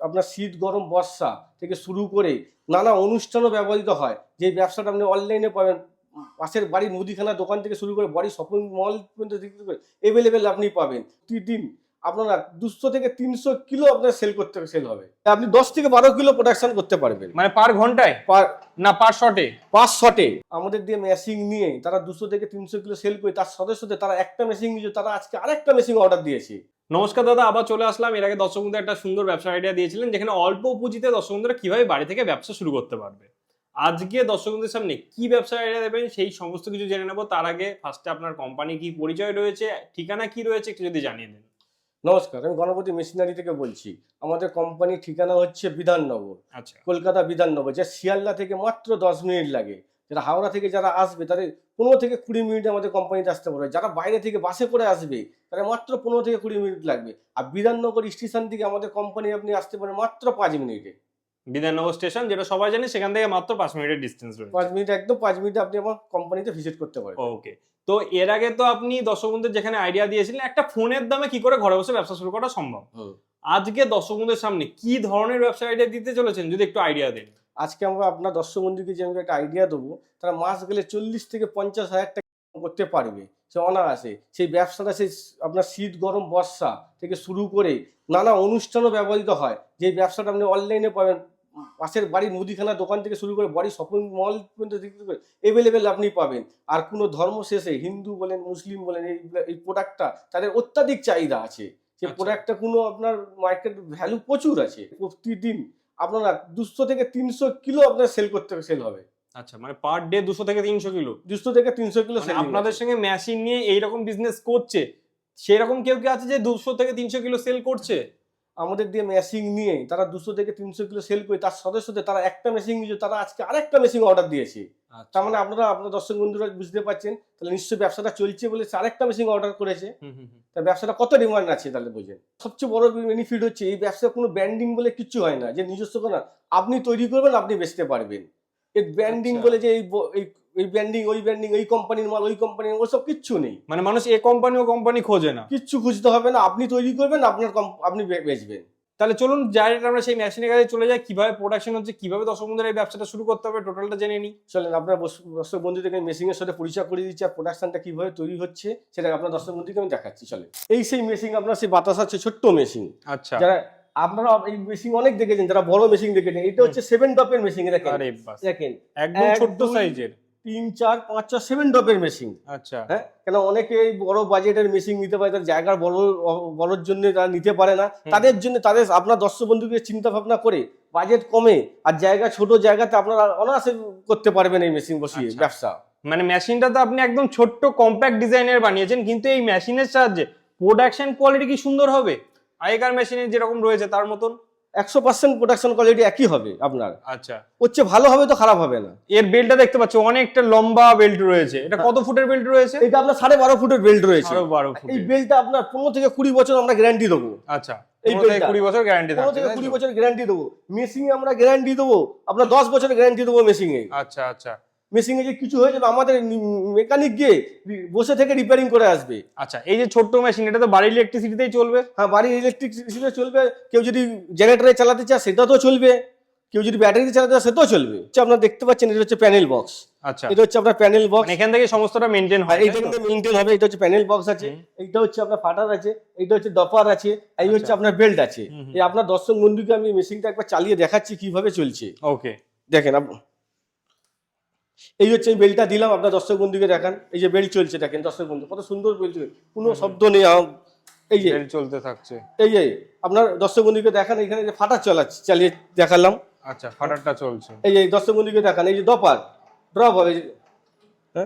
আপনার শীত গরম বর্ষা থেকে শুরু করে নানা অনুষ্ঠানও ব্যবহৃত হয়। যে ব্যবসাটা আপনি অনলাইনে পাবেন, পাশের বাড়ির মুদিখানা দোকান থেকে শুরু করে বড়ি শপিং মল পর্যন্ত এভেলেবেল আপনি পাবেন। প্রতিদিন আপনারা 200 থেকে 300 কিলো আপনার সেল হবে। আপনি 10 থেকে 12 কিলো প্রোডাকশন করতে পারবেন। মানে পার ঘন্টায় না পার শটে? 5 শটে। আমাদের দিয়ে মেশিন নিয়ে তারা 200 থেকে 300 কিলো সেল করে তার সাথে সাথে তারা একটা মেশিন নিয়ে তারা আজকে আরেকটা মেশিন অর্ডার দিয়েছে। নমস্কার দাদা, আবার চলে আসলাম। এর আগে দর্শক বন্ধুরা একটা সুন্দর ব্যবসা আইডিয়া দিয়েছিলেন, যেখানে অল্প পুঁজিতে দর্শক বন্ধুরা কিভাবে বাড়ি থেকে ব্যবসা শুরু করতে পারবে। আজকে দর্শক বন্ধুদের সামনে কি ব্যবসা আইডিয়া দেবেন সেই সমস্ত কিছু জেনে নেবো। তার আগে ফার্স্টে আপনার কোম্পানি কি পরিচয় রয়েছে, ঠিকানা কি রয়েছে একটু যদি জানিয়ে দেন। নমস্কার, আমি গণপতি মেশিনারি থেকে বলছি। আমাদের কোম্পানির ঠিকানা হচ্ছে বিধাননগর, আচ্ছা, কলকাতা বিধাননগর, যা শিয়ালদা থেকে মাত্র 10 মিনিট লাগে। যারা হাওড়া থেকে যারা আসবে তাদের 15 থেকে 20 মিনিটে আমাদের কোম্পানিতে আসতে পারবে। যারা বাইরে থেকে বাসে করে আসবে তাদের মাত্র 15 থেকে 20 মিনিট লাগবে। আর বিধাননগর স্টেশন থেকে আমাদের কোম্পানি আপনি আসতে পারেন মাত্র 5 মিনিটে। বিধাননগর স্টেশন যেটা সবাই জানে, সেখান থেকে মাত্র 5 মিনিটের ডিস্টেন্স রয়েছে। 5 মিনিট, একদম 5 মিনিটে আপনি আমার কোম্পানিতে ভিজিট করতে পারেন। ওকে, তো এর আগে তো আপনি দর্শক বন্ধুদের যেখানে আইডিয়া দিয়েছিলেন একটা ফোনের দামে কি করে ঘরে বসে ব্যবসা শুরু করা সম্ভব, আজকে দর্শক বন্ধুদের সামনে কি ধরনের ব্যবসা আইডিয়া দিতে চলেছেন যদি একটু আইডিয়া দেন। আজকে আমরা আপনার দর্শক বন্ধুকে যে আমি একটা আইডিয়া দেবো, তারা মাস গেলে 40 থেকে 50 হাজার টাকা করতে পারবে সে অনায়াসে। সেই ব্যবসাটা সেই আপনার শীত গরম বর্ষা থেকে শুরু করে নানা অনুষ্ঠানও ব্যবহৃত হয়। যে ব্যবসাটা আপনি অনলাইনে পাবেন, পাশের বাড়ির মুদিখানা দোকান থেকে শুরু করে বড়ি শপিং মল পর্যন্ত এভেলেবেল আপনি পাবেন। আর কোনো ধর্ম শেষে হিন্দু বলেন মুসলিম বলেন এই প্রোডাক্টটা তাদের অত্যাধিক চাহিদা আছে। যে প্রোডাক্টটা কোনো আপনার মার্কেট ভ্যালু প্রচুর আছে। প্রতিদিন আপনারা 200 থেকে 300 কিলো আপনার সেল হবে। আচ্ছা, মানে পার ডে 200 থেকে 300 কিলো? 200 থেকে 300 কিলো সেল। আপনাদের সঙ্গে মেশিন নিয়ে এইরকম বিজনেস করছে সেরকম কেউ কি আছে যে 200 থেকে 300 কিলো সেল করছে? আমাদের দিয়ে মেশিন নিয়ে তারা 200 থেকে 300 কিলো সেল করে তার সাথে সাথে তারা একটা মেশিন নিয়ে তারা আজকে আরেকটা মেশিন অর্ডার দিয়েছে। তার মানে আপনার দর্শক বন্ধুরা বুঝতে পারছেন, তাহলে নিশ্চয়ই ব্যবসাটা চলছে বলে আরেকটা মেশিন অর্ডার করেছে। তা ব্যবসাটা কত ডিমান্ড আছে তাহলে বোঝেন। সবচেয়ে বড় বেনিফিট হচ্ছে এই ব্যবসায় কোনো ব্র্যান্ডিং বলে কিছু হয় না, যে নিজস্ব কোনো আপনি তৈরি করবেন আপনি বেচতে পারবেন। এই ব্র্যান্ডিং বলে যে এই ব্র্যান্ডিং ওই ব্র্যান্ডিং এই কোম্পানির মাল ওই কোম্পানির ওসব কিচ্ছু নেই। মানে মানুষ এ কোম্পানি ও কোম্পানি খোঁজে না, কিচ্ছু খুঁজতে হবে না। আপনি তৈরি করবেন, আপনি বেচবেন। তাহলে চলুন ডাইরেক্ট আমরা সেই মেশিনের কাছে চলে যাই। কিভাবে প্রোডাকশন হচ্ছে, কিভাবে দর্শক বন্ধুরা এই ব্যবসাটা শুরু করতে হবে, টোটালটা জেনে নিই। চলেন আপনার দর্শক বন্ধুদেরকে মেশিনের সাথে পরিচয় করে দিচ্ছি, আর প্রোডাকশনটা কিভাবে তৈরি হচ্ছে সেটা আপনার দর্শক বন্ধুকে আমি দেখাচ্ছি। চলেন, এই সেই মেশিন আপনার সেই বাতাস আছে ছোট্ট মেশিন। আচ্ছা, যারা আপনারা এই মেশিন অনেক দেখেছেন, যারা বড় মেশিন দেখেছেন, এটা হচ্ছে 7 ডপের মেশিন। দেখেন দেখেন একদম ছোট্ট সাইজের 3 4 5 6 7 ডপের মেশিন। আচ্ছা, হ্যাঁ, কেন অনেকে এই বড় বাজেটের মেশিন নিতে পারে, তার জায়গার বড়র জন্য তারা নিতে পারে না। তাদের জন্য আপনার দর্শক বন্ধুকে চিন্তা ভাবনা করে বাজেট কমে আর জায়গা ছোট জায়গাতে আপনারা অনায়াসে করতে পারবেন এই মেশিন বসিয়ে ব্যবসা। মানে মেশিনটা তো আপনি একদম ছোট্ট কম্প্যাক্ট ডিজাইনের বানিয়েছেন, কিন্তু এই মেশিনের সাহায্যে প্রোডাকশন কোয়ালিটি কি সুন্দর হবে আগেকার মেশিনে যেরকম রয়েছে তার মতন? 100% প্রোডাকশন কোয়ালিটি একই হবে আপনার। আচ্ছা, হচ্ছে ভালো হবে তো খারাপ হবে না। এর বেল্টটা দেখতে পাচ্ছি অনেকটা লম্বা বেল্ট রয়েছে। এটা কত ফুটের বেল্ট রয়েছে? এটা আপনার 12.5 ফুটের বেল্ট রয়েছে। 12.5 ফুট। এই বেল্টটা আপনার 15 থেকে 20 বছর আমরা গ্যারান্টি দেবো। আচ্ছা, এই 20 বছর গ্যারান্টি থাকবে। 15 থেকে 20 বছর গ্যারান্টি দেবো। মেশিনে আমরা গ্যারান্টি দেবো আপনার 10 বছরের গ্যারান্টি দেবো মেশিনে। আচ্ছা আচ্ছা, মেশিনে যে কিছু হয়ে যাবে আমাদের মেকানিক গিয়ে বসে থেকে রিপেয়ারিং করে আসবে। আচ্ছা, এই যে ছোট্ট মেশিন, এটা তো বাড়ির ইলেকট্রিসিটিতেই চলবে? হ্যাঁ, বাড়ির ইলেকট্রিসিটিতে চলবে। কেউ যদি জেনারেটরে চালাতে চায় সেটা তো চলবে, কেউ যদি ব্যাটারিতে চালাতে চায় সেটাও চলবে। আপনারা দেখতে পাচ্ছেন এটা হচ্ছে প্যানেল বক্স। আচ্ছা, এটা হচ্ছে আপনার প্যানেল বক্স। এখান থেকে সমস্তটা মেইনটেইন হয়। এইটা কিন্তু মেইনটেইন হবে। এটা হচ্ছে প্যানেল বক্স আছে, এইটা হচ্ছে আপনার ফাটার আছে, এইটা হচ্ছে ডপার আছে, এই হচ্ছে আপনার বেল্ট আছে। এই আপনার দর্শক বন্ধুকে আমি মেশিনটা একবার চালিয়ে দেখাচ্ছি কিভাবে চলছে। ওকে, দেখেন এই হচ্ছে এই বেল্টটা দিলাম, আপনার দর্শক বন্ধুকে দেখান। এই যে বেল্ট চলছে, দেখেন দর্শক বন্ধু কত সুন্দর বেল্ট, কোনো শব্দ নেই। এই যে বেল্ট চলতে থাকছে, এই যে আপনার দর্শক বন্ধুকে দেখান। এখানে যে ফাটার চালিয়ে দেখালাম। আচ্ছা, ফাটারটা চলছে। এই যে দর্শক বন্ধুকে দেখান, এই যে ডপার ড্রপ হবে।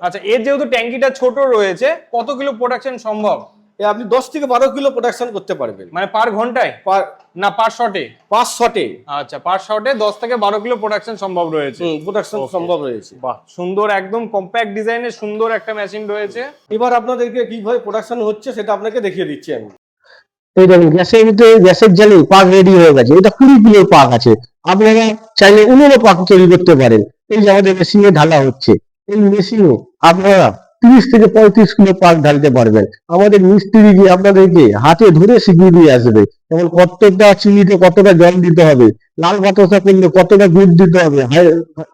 আচ্ছা, এর যেহেতু ট্যাঙ্কিটা ছোট রয়েছে, কত কিলো প্রোডাকশন সম্ভব? আপনি 10 থেকে 12 কিলো প্রোডাকশন করতে পারবেন। মানে পার ঘন্টায় না পার শটে? 5 শটে। আচ্ছা, পার শটে 10 থেকে 12 কিলো প্রোডাকশন সম্ভব রয়েছে। প্রোডাকশন সম্ভব রয়েছে। বাহ, সুন্দর, একদম কম্প্যাক্ট ডিজাইনের সুন্দর একটা মেশিন রয়েছে। এবার আপনাদেরকে কিভাবে প্রোডাকশন হচ্ছে সেটা আপনাকে দেখিয়ে দিচ্ছি আমি। এই দেখুন গ্যাসের ভিতরে গ্যাসের জালে পাক রেডি হয়ে গেছে। এটা 20 কিলোর পাক আছে। আপনারা চাইলে 19 পাক তৈরি করতে পারেন। এই যে আমাদের মেশিনে ঢালা হচ্ছে, এই মেশিনে আপনারা 30 থেকে 35 কিলো পাক ঢালতে পারবেন। আমাদের মিস্ত্রি গিয়ে আপনাদেরকে হাতে ধরে শিখিয়ে দিয়ে আসবে, যেমন কতটা চিনিতে কতটা জল দিতে হবে, লাল বাতাসা করলে কতটা গুড় দিতে হবে,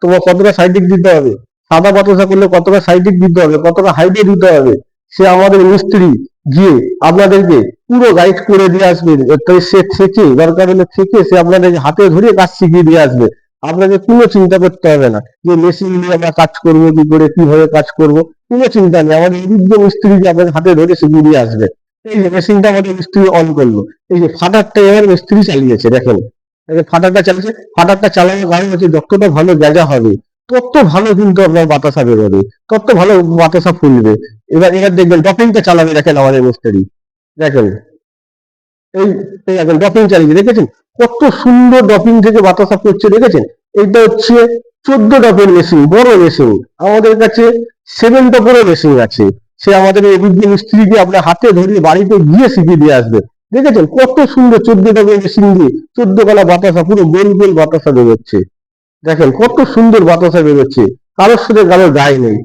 তোমার কতটা সাইডিক দিতে হবে, সাদা বাতাসা করলে কতটা সাইডিক দিতে হবে, কতটা হাইডে দিতে হবে, সে আমাদের মিস্ত্রি গিয়ে আপনাদেরকে পুরো গাইড করে দিয়ে আসবে। তাই সে থেকে দরকার হলে থেকে সে আপনাদেরকে হাতে ধরে কাজ শিখিয়ে দিয়ে আসবে। আপনাকে কোনো চিন্তা করতে হবে না যে মেশিন নিয়ে আমরা কাজ করবো কি করে, কিভাবে কাজ করব, কোনো চিন্তা নেই। আমাদের অভিজ্ঞ মিস্ত্রিকে আপনাদের হাতে ধরে শিখিয়ে দিয়ে আসবে। এই যে মেশিনটা আমাদের মিস্ত্রি অন করলো, এই যে ফাটারটা এবার মিস্ত্রি চালিয়েছে, দেখেন এই যে ফাটারটা চালিয়েছে। ফাটারটা চালানোর কারণ হচ্ছে যতটা ভালো গেজা হবে তত ভালো কিন্তু আপনার বাতাসা বেরোবে, তত ভালো বাতাসা ফুলবে। এবার দেখবেন ডপিংটা চালাবে, দেখেন আমাদের মিস্ত্রি, দেখেন এই এই এখন ডপিং চালিয়ে দেখেছেন কত সুন্দর ডপিং থেকে বাতাসা করছে, দেখেছেন। এইটা হচ্ছে 14 টপের মেশিন, বড় মেশিন। আমাদের কাছে 7 টপেরও মেশিন আছে। সে আমাদের এই অভিজ্ঞ মিস্ত্রিকে আপনার হাতে ধরিয়ে বাড়িতে গিয়ে শিখিয়ে দিয়ে আসবে। দেখেছেন কত সুন্দর 14 টপের মেশিন দিয়ে 14 বাতাসা, পুরো গোল গোল বাতাসা বেরোচ্ছে। দেখেন কত সুন্দর বাতাসা বেরোচ্ছে, কারোর সাথে কারোর গায়ে নেই।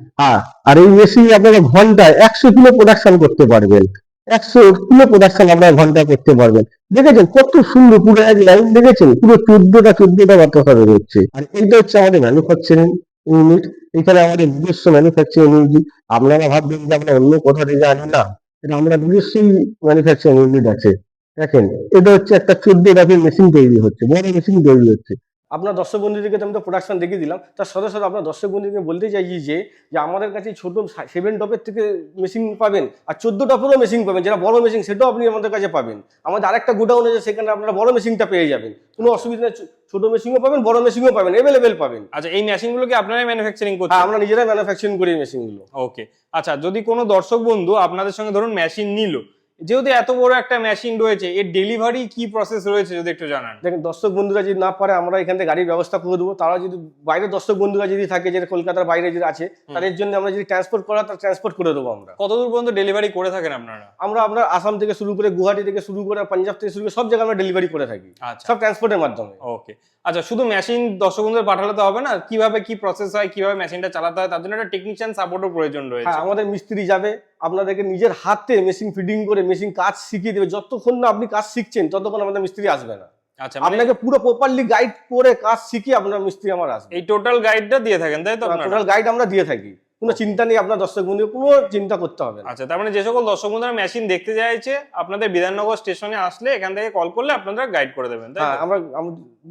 আর এই মেশিনে আপনারা ঘন্টায় 100 কিলো প্রোডাকশন করতে পারবেন। 100 কিলো প্রোডাকশন আপনারা ঘন্টায় করতে পারবেন। দেখেছেন কত সুন্দর পুরো এক লাইন, দেখেছেন পুরো 14টা বাতাসা বেরোচ্ছে। আর এইটা হচ্ছে আমাদের ম্যানুফ্যাকচারিং ইউনিট। এখানে আমাদের নিজস্ব ম্যানুফ্যাকচারিং ইউনিট। আপনারা ভাববেন যে আমরা অন্য কোথা থেকে আনি, না, এটা আমরা নিজস্বই ম্যানুফ্যাকচারিং ইউনিট আছে। দেখেন এটা হচ্ছে একটা 14 টপের মেশিন তৈরি হচ্ছে, বড় মেশিন তৈরি হচ্ছে। আপনার দর্শক বন্ধুদেরকে তো আমি তো প্রোডাকশন দেখিয়ে দিলাম, তার সাথে সাথে আপনার দর্শক বন্ধুদেরকে বলতে চাইছি যে যে আমাদের কাছে ছোট 7 টপের থেকে মেশিন পাবেন, আর 14 টপেরও মেশিন পাবেন, যেটা বড় মেশিন সেটাও আপনি আমাদের কাছে পাবেন। আমাদের আরেকটা গোডাউন আছে, সেখানে আপনারা বড় মেশিনটা পেয়ে যাবেন, কোনো অসুবিধা নেই। ছোট মেশিনও পাবেন, বড় মেশিনও পাবেন, অ্যাভেলেবেল পাবেন। আচ্ছা, এই মেশিনগুলো কি আপনারাই ম্যানুফ্যাকচারিং করছেন? হ্যাঁ, আমরা নিজেরাই ম্যানুফ্যাকচারিং করি এই মেশিনগুলো। ওকে। আচ্ছা, যদি কোনো দর্শক বন্ধু আপনাদের সঙ্গে ধরুন মেশিন নিল, যেহেতু এত বড় একটা মেশিন রয়েছে, এর ডেলিভারি কি প্রসেস রয়েছে যদি একটু জানান। দেখেন, দর্শক বন্ধুরা যদি না পারে আমরা এখান থেকে গাড়ির ব্যবস্থা করে দেবো। তারা যদি বাইরের দর্শক বন্ধুরা যদি থাকে, যে কলকাতার বাইরে যদি আছে, তাদের জন্য আমরা যদি ট্রান্সপোর্ট করা, তার ট্রান্সপোর্ট করে দেবো আমরা। কতদূর পর্যন্ত ডেলিভারি করে থাকেন আপনারা? আমরা আপনার আসাম থেকে শুরু করে, গুয়াহাটি থেকে শুরু করে, পাঞ্জাব থেকে শুরু করে সব জায়গায় আমরা ডেলিভারি করে থাকি, আচ্ছা, সব ট্রান্সপোর্টের মাধ্যমে। ওকে। আচ্ছা, শুধু মেশিন দর্শক বন্ধুদের পাঠালে তো হবে না, কিভাবে কি প্রসেস হয়, কিভাবে মেশিনটা চালাতে হয়, তার জন্য একটা টেকনিশিয়ান সাপোর্টও প্রয়োজন রয়েছে। হ্যাঁ, আমাদের মিস্ত্রি যাবে, আপনাদেরকে নিজের হাতে মেশিন ফিটিং করে মেশিন কাজ শিখিয়ে দেবে। যতক্ষণ না আপনি কাজ শিখছেন ততক্ষণ আমাদের মিস্ত্রি আসবে না। আচ্ছা, মানে আপনাকে পুরো প্রপারলি গাইড করে কাজ শিখিয়ে আপনার মিস্ত্রি আমার আসবে। এই টোটাল গাইডটা দিয়ে থাকেন, তাই তো আপনারা? টোটাল গাইড আমরা দিয়ে থাকি, কোনো চিন্তা নেই। আপনার দর্শক বন্ধু কোনো চিন্তা করতে হবে না। আচ্ছা, তার মানে যে সকল দর্শক বন্ধুরা মেশিন দেখতে চাইছে, আপনাদের বিধাননগর স্টেশনে আসলে এখান থেকে কল করলে আপনারা গাইড করে দেবেন, তাই হ্যাঁ, তো? আমরা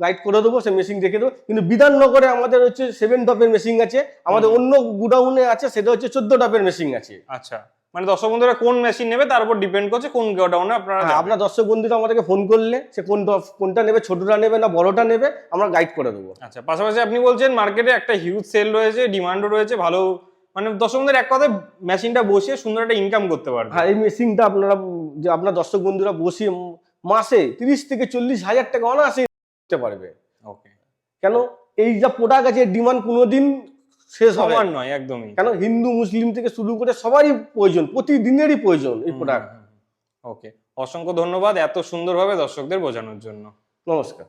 গাইড করে দেবো, সে মেশিন দেখে দেবো। কিন্তু বিধাননগরে আমাদের হচ্ছে 7 টপের মেশিন আছে, আমাদের অন্য গুডাউনে আছে সেটা হচ্ছে 14 টপের মেশিন আছে। আচ্ছা, মানে দর্শক বন্ধুরা কোন মেশিন নেবে তার উপর ডিপেন্ড করছে কোন গোডাউনে আপনারা হ্যাঁ, যাবেন। আপনার দর্শক বন্ধুরা আমাদেরকে ফোন করলে সে কোনটা নেবে, ছোটটা নেবে না বড়টা নেবে, আমরা গাইড করে দেবো। আচ্ছা, পাশাপাশি আপনি বলছেন মার্কেটে একটা হিউজ সেল রয়েছে, ডিমান্ডও রয়েছে ভালো, মানে দর্শক বন্ধুরা এক কথায় মেশিনটা বসিয়ে সুন্দর একটা ইনকাম করতে পারবে। হ্যাঁ, এই মেশিনটা আপনারা যে আপনার দর্শক বন্ধুরা বসিয়ে মাসে 30 থেকে 40 হাজার টাকা অনায়াসে করতে পারবে। ওকে। কেন, এই যা প্রোডাক্ট আছে ডিমান্ড কোনোদিন শেষ হবে সমান না। নয় একদমই। কেন, হিন্দু মুসলিম থেকে শুরু করে সবারই প্রয়োজন, প্রতিদিনেরই প্রয়োজন এই প্রোডাক্ট। ওকে, অসংখ্য ধন্যবাদ এত সুন্দরভাবে দর্শকদের বোঝানোর জন্য। নমস্কার।